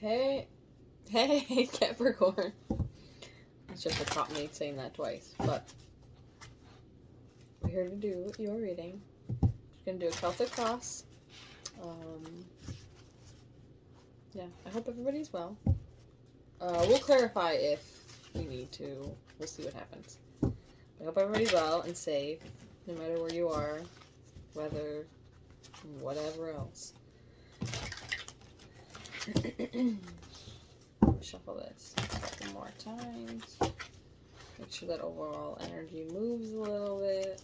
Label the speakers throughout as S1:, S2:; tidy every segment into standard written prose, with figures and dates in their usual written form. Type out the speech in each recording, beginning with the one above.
S1: Hey, hey, Capricorn. It's just caught me saying that twice, but we're here to do your reading. We're gonna do a Celtic cross. Yeah, I hope everybody's well. We'll clarify if we need to. We'll see what happens. I hope everybody's well and safe, no matter where you are, weather, whatever else. Shuffle this a couple more times. Make sure that overall energy moves a little bit.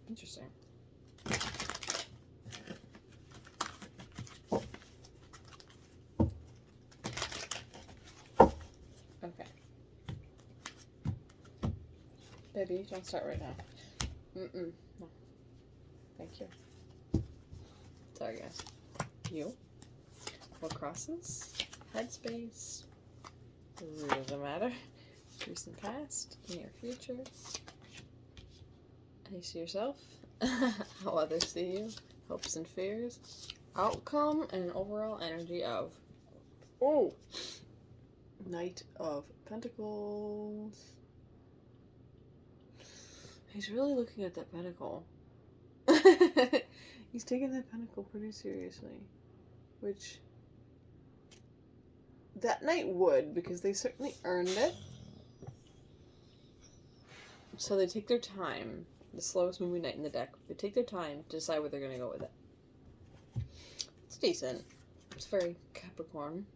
S1: Interesting. Okay. Baby, don't start right now. No. Thank you. Sorry, guys. You? What crosses? Headspace. Root of the matter. Recent past. Near future. How you see yourself. How others see you. Hopes and fears. Outcome and overall energy of. Oh! Knight of Pentacles. He's really looking at that pentacle. He's taking that pentacle pretty seriously. Which that knight would, because they certainly earned it. So they take their time. The slowest moving knight in the deck. They take their time to decide where they're going to go with it. It's decent. It's very Capricorn.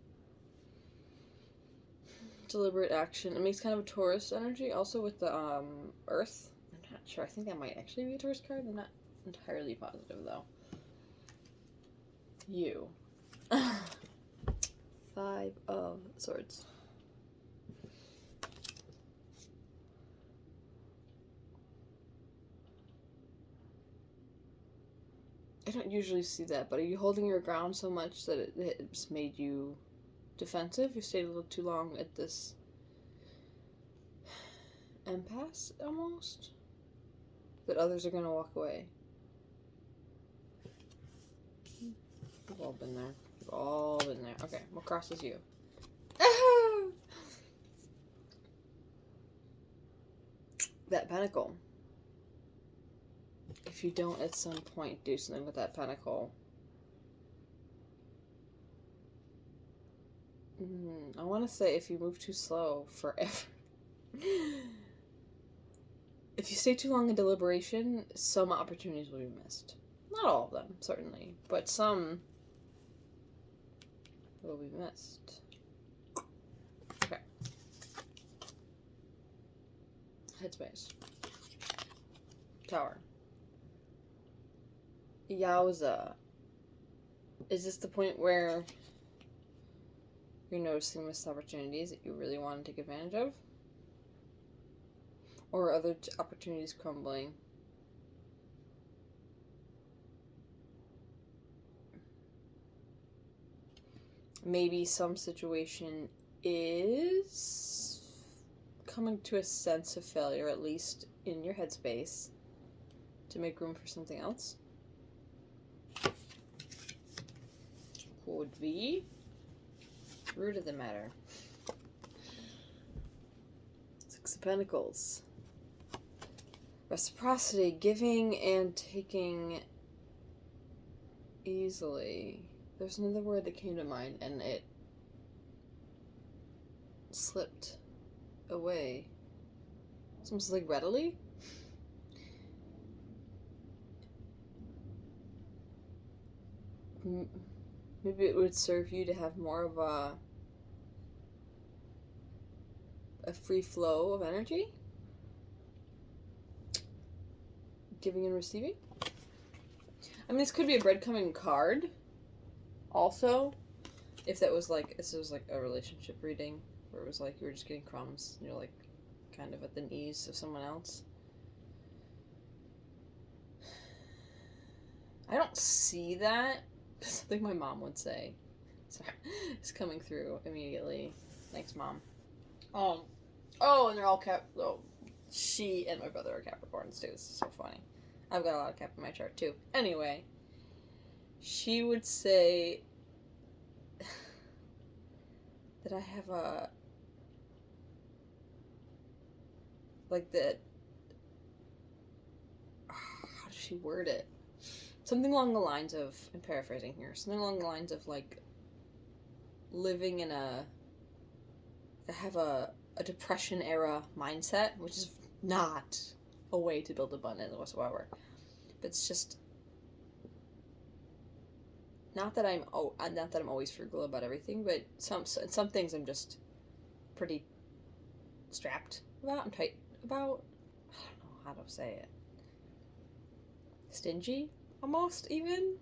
S1: Deliberate action. It makes kind of a Taurus energy. Also with the Earth. I'm not sure. I think that might actually be a Taurus card. I'm not entirely positive though. You. 5 of Swords. I don't usually see that, but are you holding your ground so much that it's made you defensive? You stayed a little too long at this impasse, almost? That others are going to walk away. We've all been there. We've all been there. Okay, what crosses you? That pentacle. If you don't at some point do something with that pentacle, I want to say if you move too slow forever. If you stay too long in deliberation, some opportunities will be missed. Not all of them, certainly, but some will be missed. Okay. Headspace. Tower. Yowza. Is this the point where you're noticing missed opportunities that you really want to take advantage of? Or are other opportunities crumbling? Maybe some situation is coming to a sense of failure, at least in your headspace, to make room for something else. Could be. Root of the matter. 6 of Pentacles. Reciprocity, giving and taking easily. There's another word that came to mind and it slipped away. It's almost like readily. Maybe it would serve you to have more of a free flow of energy. Giving and receiving. I mean, this could be a breadcrumbing card. Also, if that was like, this was like a relationship reading where it was like you were just getting crumbs and you're like kind of at the knees of someone else. I don't see that. Something my mom would say. Sorry, it's coming through immediately. Thanks, Mom. Oh, and they're all she and my brother are Capricorns too. This is so funny. I've got a lot of Cap in my chart too. Anyway, she would say that I have a, like that, how does she word it? Something along the lines of, I'm paraphrasing here, something along the lines of like living in a, I have a depression era mindset, which is not a way to build abundance whatsoever. But it's just not that I'm always frugal about everything, but some things I'm just pretty strapped about. I'm tight about. I don't know how to say it. Stingy, almost even.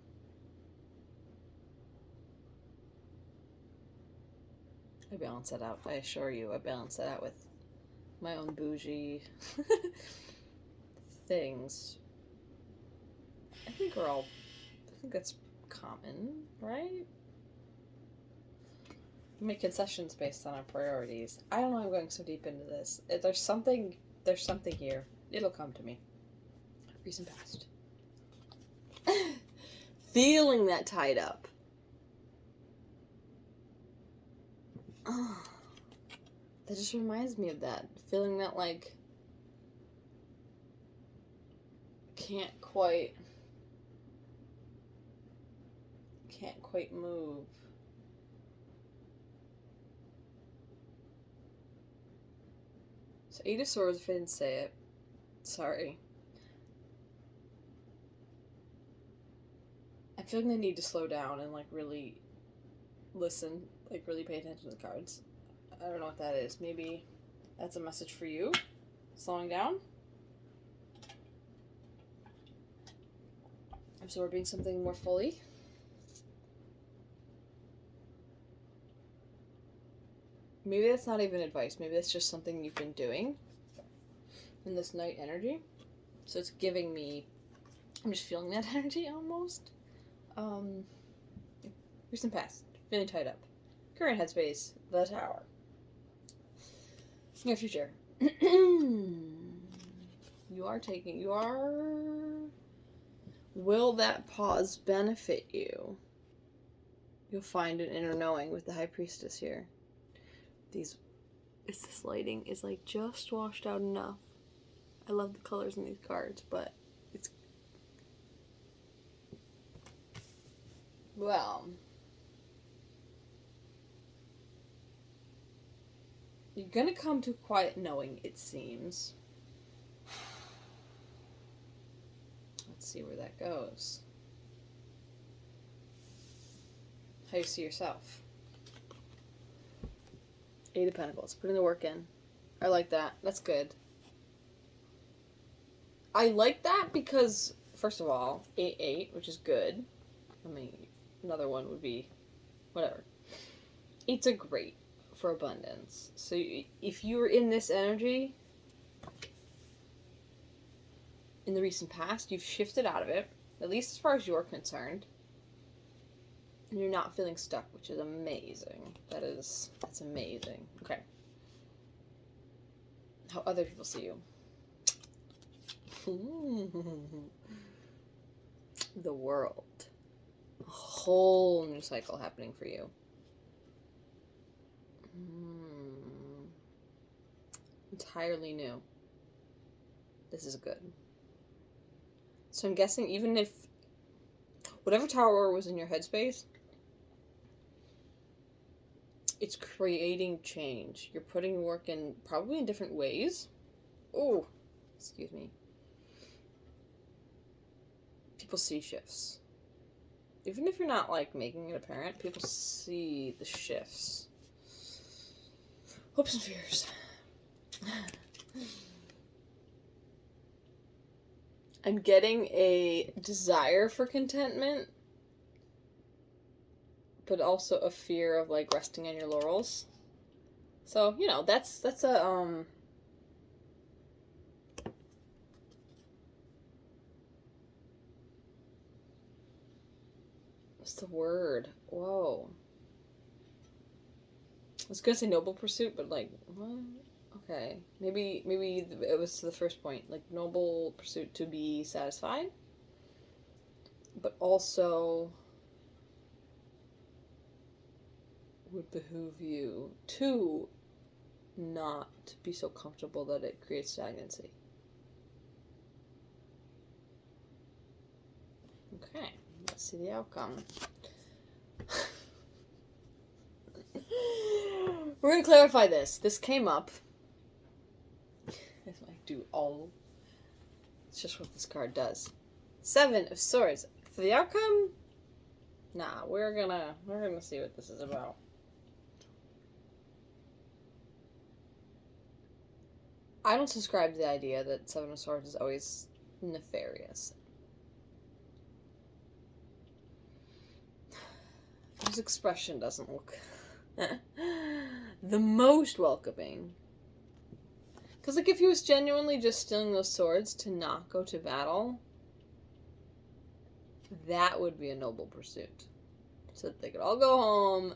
S1: I balance that out. I assure you, I balance that out with my own bougie things. I think that's common, right? We make concessions based on our priorities. I don't know. I'm going so deep into this. There's something here. It'll come to me. Recent past. Feeling that tied up. Oh, that just reminds me of that. Feeling that, like, can't quite move. So 8 of Swords, if I didn't say it. Sorry. I'm feeling the need to slow down and, like, really listen. Like, really pay attention to the cards. I don't know what that is. Maybe that's a message for you. Slowing down. Absorbing something more fully. Maybe that's not even advice. Maybe that's just something you've been doing in this night energy. So it's giving me, I'm just feeling that energy almost. Recent past, feeling tied up. Current headspace, the Tower. Near future. Will that pause benefit you? You'll find an inner knowing with the High Priestess here. This lighting is like just washed out enough. I love the colors in these cards, but it's, well, you're gonna come to quiet knowing, it seems. Let's see where that goes. How you see yourself. 8 of Pentacles. Putting the work in. I like that. That's good. I like that because, first of all, 8-8, which is good. I mean, another one would be whatever. 8's are great for abundance. So if you're in this energy, in the recent past, you've shifted out of it, at least as far as you're concerned. And you're not feeling stuck, which is amazing. That's amazing. Okay. How other people see you. The world. A whole new cycle happening for you. Entirely new. This is good. So I'm guessing even if whatever tower was in your headspace, it's creating change. You're putting work in probably in different ways. Oh, excuse me. People see shifts. Even if you're not, like, making it apparent, people see the shifts. Hopes and fears. I'm getting a desire for contentment, but also a fear of, like, resting on your laurels. So, you know, that's a, what's the word? Whoa. I was gonna say noble pursuit, but, like, what? Okay. Maybe it was the first point. Like, noble pursuit to be satisfied, but also would behoove you to not be so comfortable that it creates stagnancy. Okay, let's see the outcome. We're going to clarify this. This came up. This might do all. It's just what this card does. 7 of Swords. For the outcome, nah, we're gonna see what this is about. I don't subscribe to the idea that 7 of Swords is always nefarious. His expression doesn't look the most welcoming. Because, like, if he was genuinely just stealing those swords to not go to battle, that would be a noble pursuit. So that they could all go home,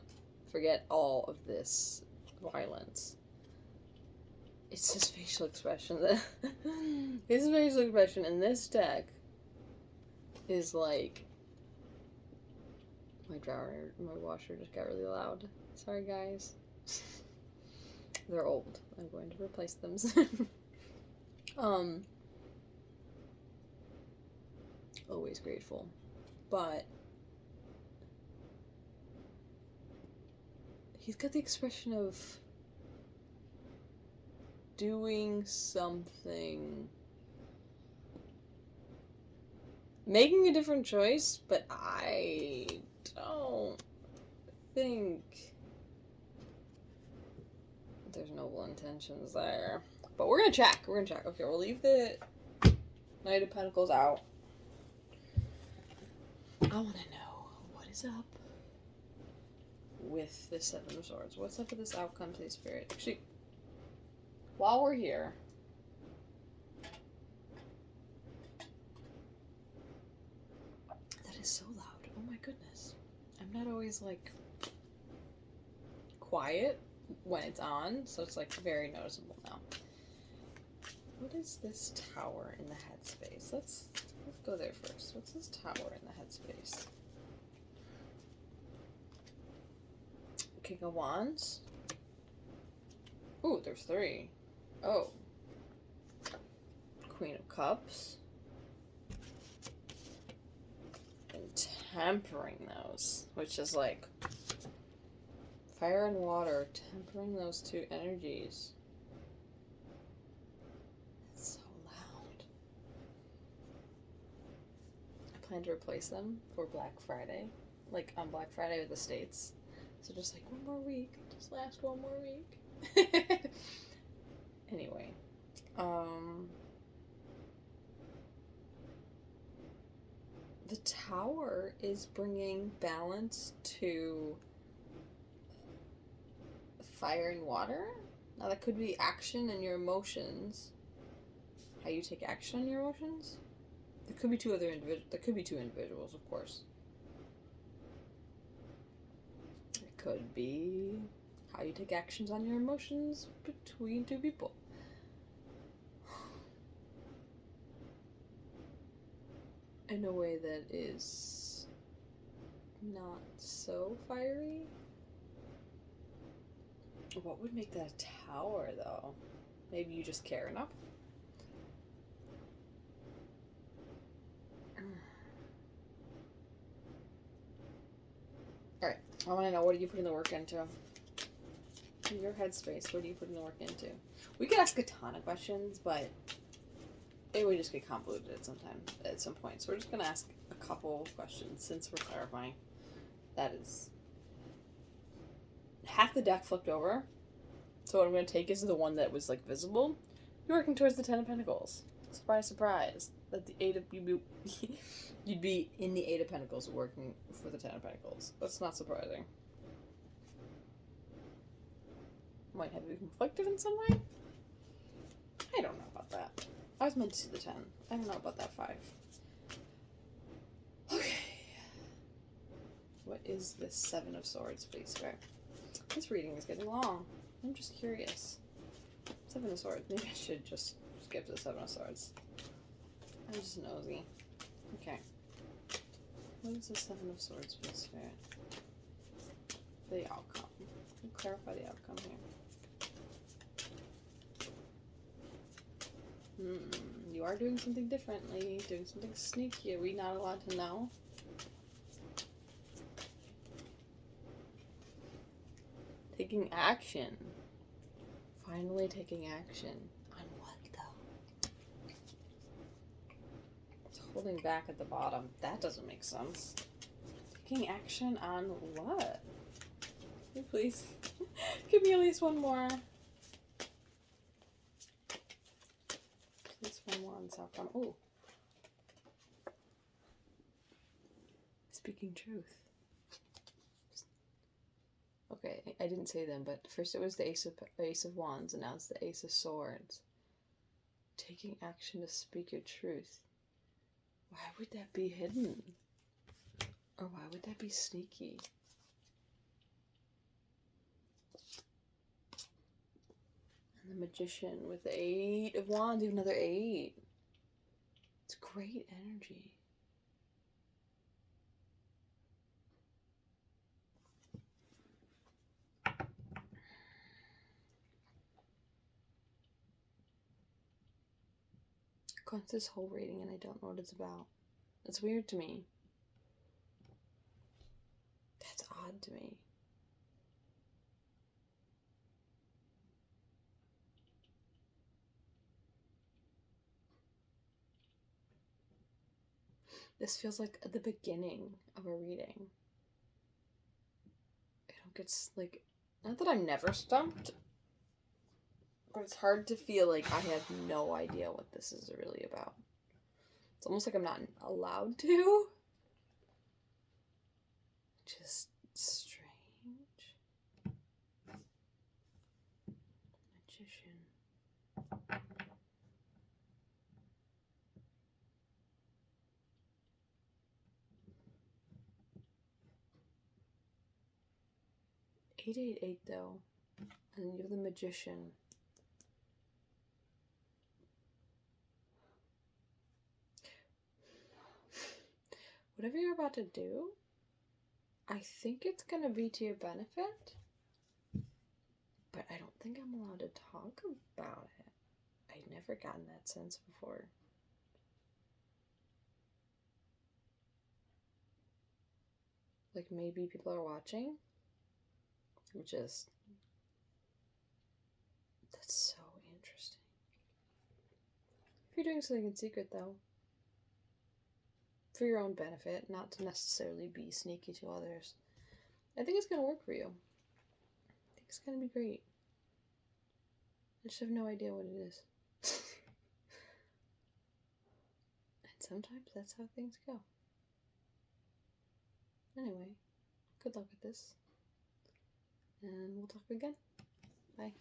S1: forget all of this violence. It's his facial expression. His facial expression in this deck is like... My washer just got really loud. Sorry, guys. They're old. I'm going to replace them soon. Always grateful. But he's got the expression of doing something, making a different choice, but I don't think there's noble intentions there. But we're gonna check. Okay, we'll leave the Knight of Pentacles out. I want to know what is up with the 7 of Swords. What's up with this outcome to the Spirit? Actually, while we're here, that is so loud. Oh my goodness. I'm not always like quiet when it's on, so it's like very noticeable now. What is this tower in the headspace? Let's go there first. What's this tower in the headspace? King of Wands. Ooh, there's 3. Oh. Queen of Cups. And tempering those, which is like fire and water, tempering those 2 energies. That's so loud. I plan to replace them for Black Friday. Like on Black Friday with the States. So just like 1 more week. Just last 1 more week. Anyway. The tower is bringing balance to fire and water. Now that could be action and your emotions. How you take action on your emotions. There could be 2 other individuals. There could be 2 individuals, of course. It could be how you take actions on your emotions between 2 people. In a way that is not so fiery. What would make that a tower, though? Maybe you just care enough? Alright, I want to know, what are you putting the work into? In your headspace, what are you putting the work into? We could ask a ton of questions, but it would just get convoluted at some point. So we're just going to ask a couple questions since we're clarifying. That is half the deck flipped over. So what I'm going to take is the one that was like visible. You're working towards the 10 of Pentacles. Surprise, surprise. That the 8 of you'd be in the 8 of Pentacles working for the 10 of Pentacles. That's not surprising. Might have you conflicted in some way? I don't know about that. I was meant to see the 10. I don't know about that 5. Okay. What is this 7 of Swords, please, sir? This reading is getting long. I'm just curious. 7 of Swords. Maybe I should just skip to the 7 of Swords. I'm just nosy. Okay. What is the 7 of Swords, please, sir? The outcome. We'll clarify the outcome here. You are doing something differently, doing something sneaky. Are we not allowed to know? Taking action. Finally taking action. On what, though? It's holding back at the bottom. That doesn't make sense. Taking action on what? Please. Give me at least one more. At least one more on this outcome. Oh. Speaking truth. Okay, I didn't say them, but first it was the Ace of Wands, and now it's the Ace of Swords. Taking action to speak your truth. Why would that be hidden? Or why would that be sneaky? And the Magician with the 8 of Wands, even another 8. It's great energy. Got this whole reading and I don't know what it's about. It's weird to me. That's odd to me. This feels like the beginning of a reading. I don't get, like, not that I'm never stumped, but it's hard to feel like I have no idea what this is really about. It's almost like I'm not allowed to. Just strange. Magician. $888 though. And then you have the Magician. Whatever you're about to do, I think it's going to be to your benefit, but I don't think I'm allowed to talk about it. I've never gotten that sense before. Like maybe people are watching, which is, that's so interesting. If you're doing something in secret though, for your own benefit, not to necessarily be sneaky to others, I think it's going to work for you. I think it's going to be great. I just have no idea what it is. And sometimes that's how things go. Anyway, good luck with this. And we'll talk again. Bye.